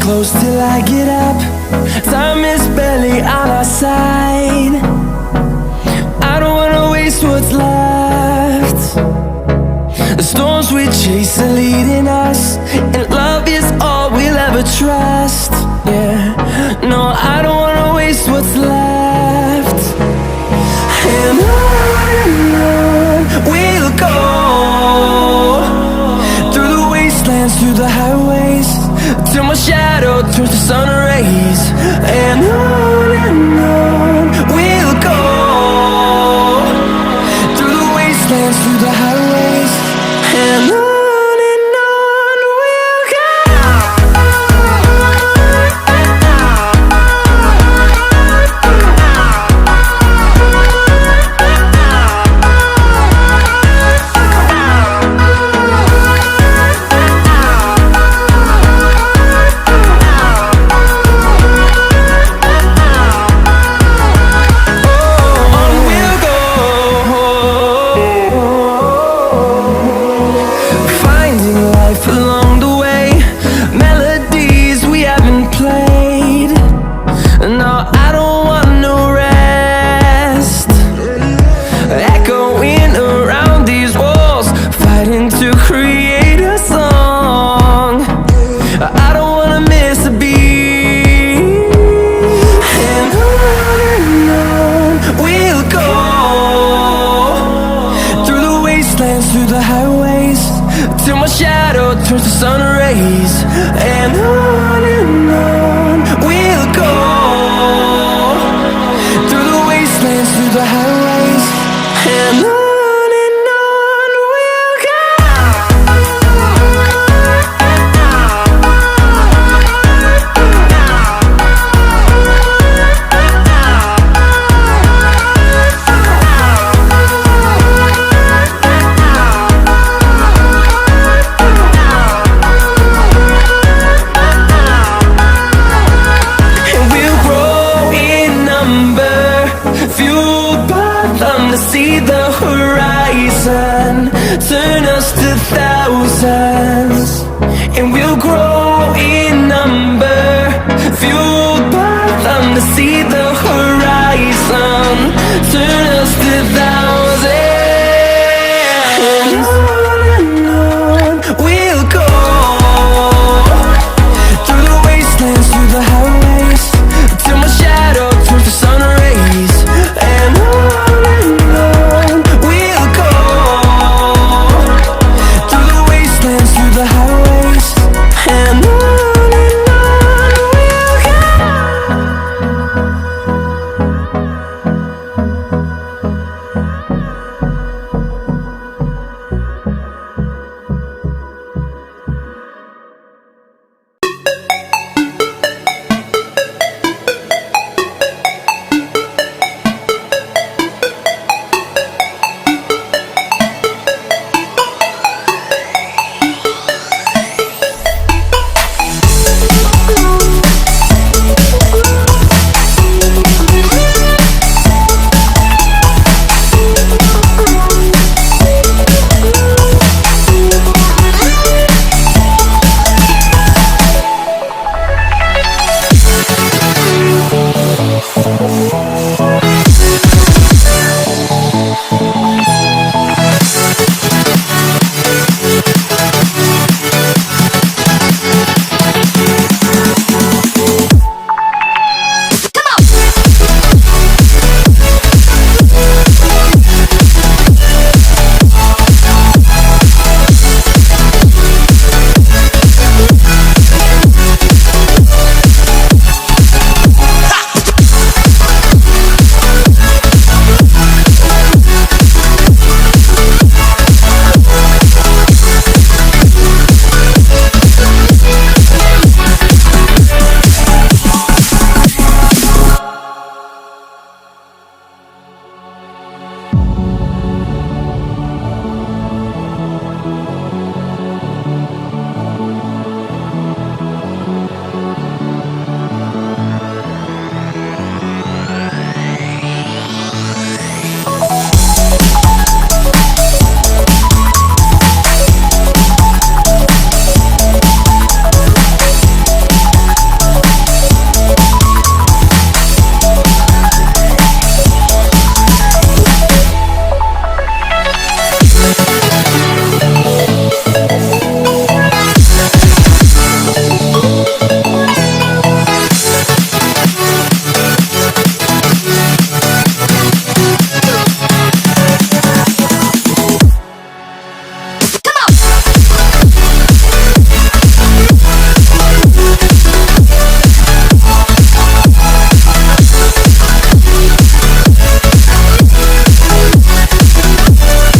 close till I get up. Time is barely on our side. I don't wanna waste what's left. The storms we chase are leading us, and love is all we'll ever trust. Yeah, no, I don't wanna waste what's left. And on we'll go, through the wastelands, through the highways, till my shadow turns to sun rays. And on we'll go, through the wastelands, through the highways, and on we'll go. Along the way, melodies we haven't played. No, I don't want no rest. Echoing around these walls, fighting to create a song. I don't wanna miss a beat. And on we'll go, through the wastelands, through the highways, till my shadow turns to sun rays. And on we'll go, through the wastelands, through the highways, and on we'll go. To see the horizon, turn us to thousands.